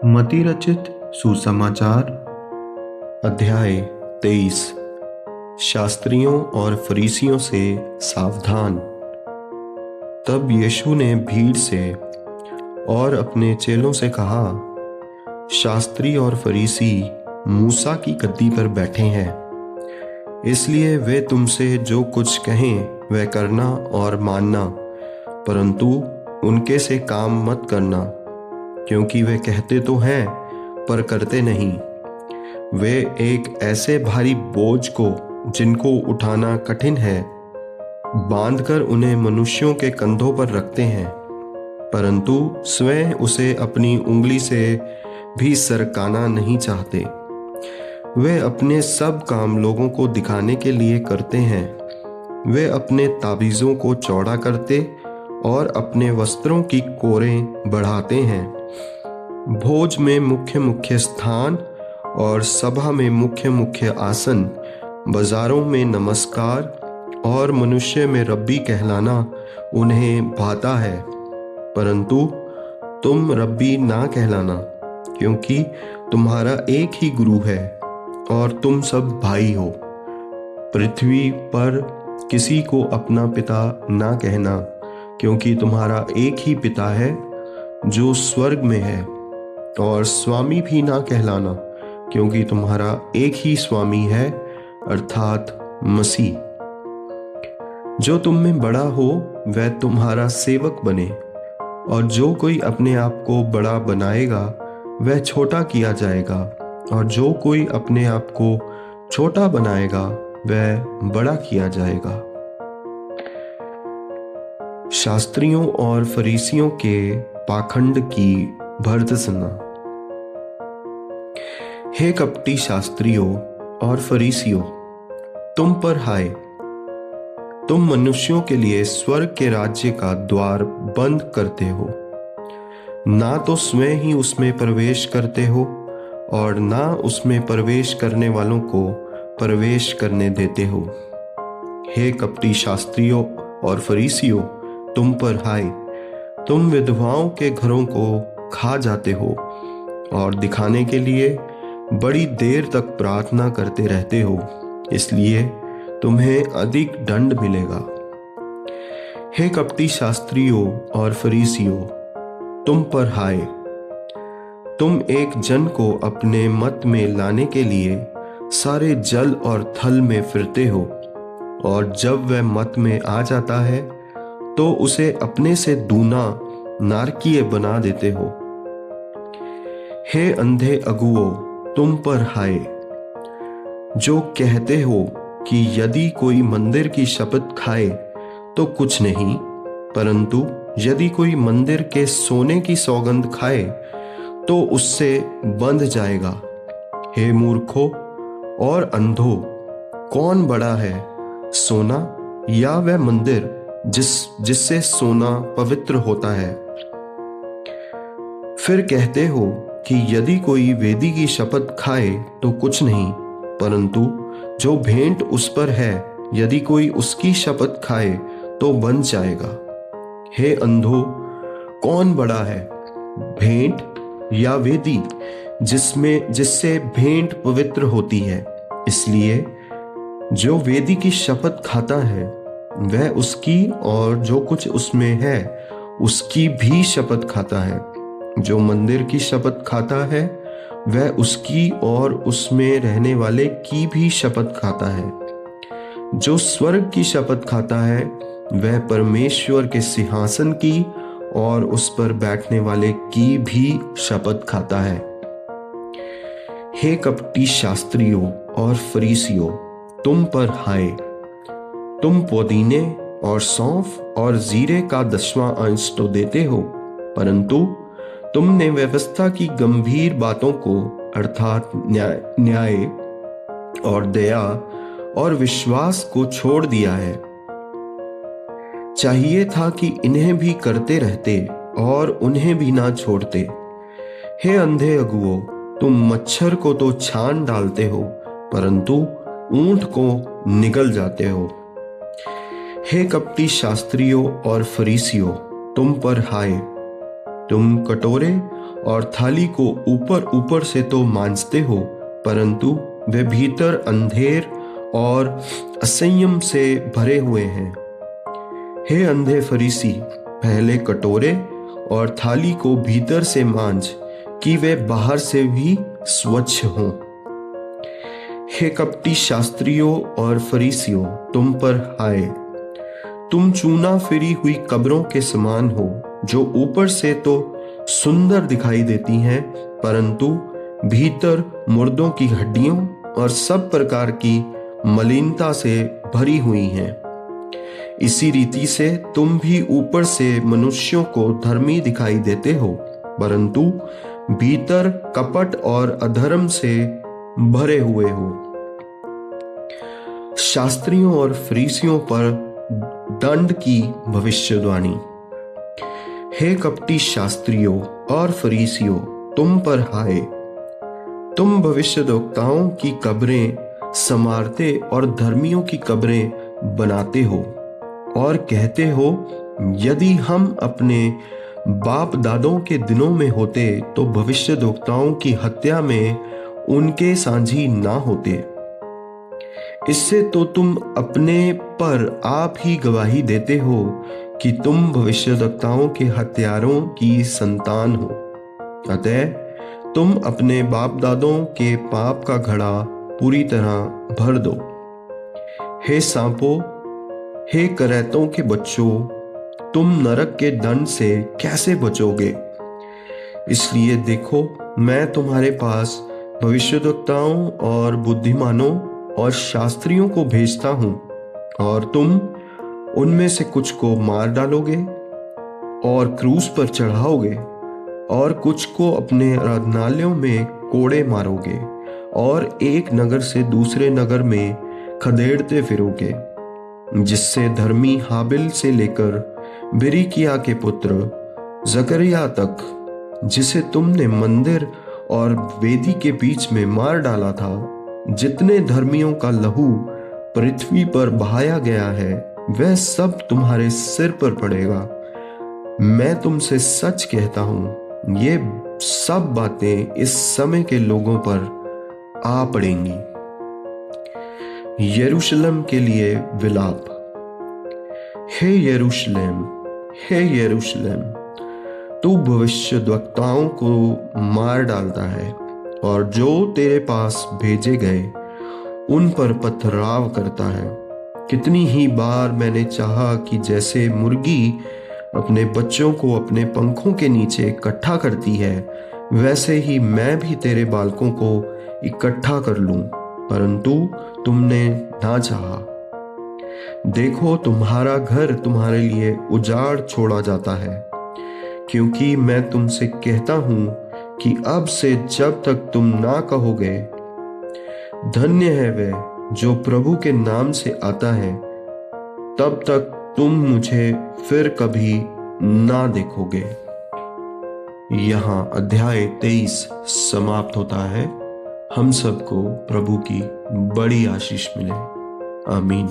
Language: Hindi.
मती रचित सुसमाचार अध्याय 23। शास्त्रियों और फरीसियों से सावधान। तब यीशु ने भीड़ से और अपने चेलों से कहा, शास्त्री और फरीसी मूसा की गद्दी पर बैठे हैं, इसलिए वे तुमसे जो कुछ कहें वह करना और मानना, परंतु उनके से काम मत करना, क्योंकि वे कहते तो हैं पर करते नहीं। वे एक ऐसे भारी बोझ को जिनको उठाना कठिन है बांधकर उन्हें मनुष्यों के कंधों पर रखते हैं, परंतु स्वयं उसे अपनी उंगली से भी सरकाना नहीं चाहते। वे अपने सब काम लोगों को दिखाने के लिए करते हैं। वे अपने ताबीज़ों को चौड़ा करते और अपने वस्त्रों की कोरें बढ़ाते हैं। भोज में मुख्य मुख्य स्थान और सभा में मुख्य मुख्य आसन, बाजारों में नमस्कार और मनुष्य में रब्बी कहलाना उन्हें भाता है, परंतु तुम रब्बी ना कहलाना, क्योंकि तुम्हारा एक ही गुरु है और तुम सब भाई हो। पृथ्वी पर किसी को अपना पिता ना कहना, क्योंकि तुम्हारा एक ही पिता है जो स्वर्ग में है, और स्वामी भी ना कहलाना, क्योंकि तुम्हारा एक ही स्वामी है अर्थात मसीह। जो तुम में बड़ा हो वह तुम्हारा सेवक बने, और जो कोई अपने आप को बड़ा बनाएगा वह छोटा किया जाएगा, और जो कोई अपने आप को छोटा बनाएगा वह बड़ा किया जाएगा। शास्त्रियों और फरीसियों के पाखंड की भर्त्सना। हे कपटी शास्त्रियों और फरीसियों, तुम पर हाय! तुम मनुष्यों के लिए स्वर्ग के राज्य का द्वार बंद करते हो, ना तो स्वयं ही उसमें प्रवेश करते हो और ना उसमें प्रवेश करने वालों को प्रवेश करने देते हो। हे कपटी शास्त्रियों और फरीसियों, तुम पर हाय! तुम विधवाओं के घरों को खा जाते हो और दिखाने के लिए बड़ी देर तक प्रार्थना करते रहते हो, इसलिए तुम्हें अधिक दंड मिलेगा। हे कपटी शास्त्रियों और फरीसियों, तुम पर हाय! तुम एक जन को अपने मत में लाने के लिए सारे जल और थल में फिरते हो, और जब वह मत में आ जाता है तो उसे अपने से दूना नारकीय बना देते हो। हे अंधे अगुओं, तुम पर हाय! जो कहते हो कि यदि कोई मंदिर की शपथ खाए तो कुछ नहीं, परंतु यदि कोई मंदिर के सोने की सौगंध खाए तो उससे बंध जाएगा। हे मूर्खों और अंधों, कौन बड़ा है, सोना या वह मंदिर जिससे सोना पवित्र होता है? फिर कहते हो कि यदि कोई वेदी की शपथ खाए तो कुछ नहीं, परंतु जो भेंट उस पर है यदि कोई उसकी शपथ खाए तो बन जाएगा। हे अंधों, कौन बड़ा है, भेंट या वेदी जिससे भेंट पवित्र होती है? इसलिए जो वेदी की शपथ खाता है वह उसकी और जो कुछ उसमें है उसकी भी शपथ खाता है। जो मंदिर की शपथ खाता है वह उसकी और उसमें रहने वाले की भी शपथ खाता है। जो स्वर्ग की शपथ खाता है वह परमेश्वर के सिंहासन की और उस पर बैठने वाले की भी शपथ खाता है। हे कपटी शास्त्रियों और फरीसियों, तुम पर हाय! तुम पुदीने और सौंफ और जीरे का 10वां अंश तो देते हो, परंतु तुमने व्यवस्था की गंभीर बातों को अर्थात न्याय और दया और विश्वास को छोड़ दिया है। चाहिए था कि इन्हें भी करते रहते और उन्हें भी ना छोड़ते। हे अंधे अगुओं, तुम मच्छर को तो छान डालते हो, परंतु ऊंट को निगल जाते हो। हे कपटी शास्त्रियों और फरीसियों, तुम पर हाय! तुम कटोरे और थाली को ऊपर ऊपर से तो मांजते हो, परंतु वे भीतर अंधेर और असंयम से भरे हुए हैं। हे अंधे फरीसी, पहले कटोरे और थाली को भीतर से मांज कि वे बाहर से भी स्वच्छ हों। हे कपटी शास्त्रियों और फरीसियों, तुम पर हाय, तुम चूना फिरी हुई कब्रों के समान हो, जो ऊपर से तो सुंदर दिखाई देती हैं, परंतु भीतर मुर्दों की हड्डियों और सब प्रकार की मलिनता से भरी हुई हैं। इसी रीति से तुम भी ऊपर से मनुष्यों को धर्मी दिखाई देते हो, परंतु भीतर कपट और अधर्म से भरे हुए हो। शास्त्रियों और फरीसियों पर दंड की भविष्यवाणी। हे कपटी शास्त्रियों और फरीसियों, तुम पर हाय, तुम भविष्यद्वक्ताओं की कब्रें संवारते और धर्मियों की कब्रें बनाते हो और कहते हो, यदि हम अपने बाप दादों के दिनों में होते तो भविष्यद्वक्ताओं की हत्या में उनके साझी ना होते। इससे तो तुम अपने पर आप ही गवाही देते हो कि तुम भविष्यद्वक्ताओं के हत्यारों की संतान हो। अतः तुम अपने बाप दादों के पाप का घड़ा पूरी तरह भर दो। हे सांपों, हे करैतों के बच्चों, तुम नरक के दंड से कैसे बचोगे? इसलिए देखो, मैं तुम्हारे पास भविष्यद्वक्ताओं और बुद्धिमानों और शास्त्रियों को भेजता हूं, और तुम उनमें से कुछ को मार डालोगे और क्रूस पर चढ़ाओगे, और कुछ को अपने आराधनालयों में कोड़े मारोगे, और एक नगर से दूसरे नगर में खदेड़ते फिरोगे, जिससे धर्मी हाबिल से लेकर बिरिकिया के पुत्र जकरिया तक, जिसे तुमने मंदिर और वेदी के बीच में मार डाला था, जितने धर्मियों का लहू पृथ्वी पर बहाया गया है, वह सब तुम्हारे सिर पर पड़ेगा। मैं तुमसे सच कहता हूं, ये सब बातें इस समय के लोगों पर आ पड़ेंगी। यरूशलेम के लिए विलाप। हे यरूशलेम, हे यरूशलेम, तू भविष्यद्वक्ताओं को मार डालता है और जो तेरे पास भेजे गए उन पर पथराव करता है। कितनी ही बार मैंने चाहा कि जैसे मुर्गी अपने बच्चों को अपने पंखों के नीचे इकट्ठा करती है, वैसे ही मैं भी तेरे बालकों को इकट्ठा कर लूं, परंतु तुमने ना चाहा। देखो, तुम्हारा घर तुम्हारे लिए उजाड़ छोड़ा जाता है, क्योंकि मैं तुमसे कहता हूं कि अब से जब तक तुम ना कहोगे, धन्य है वह जो प्रभु के नाम से आता है, तब तक तुम मुझे फिर कभी ना देखोगे। यहाँ अध्याय 23 समाप्त होता है। हम सबको प्रभु की बड़ी आशीष मिले। आमीन।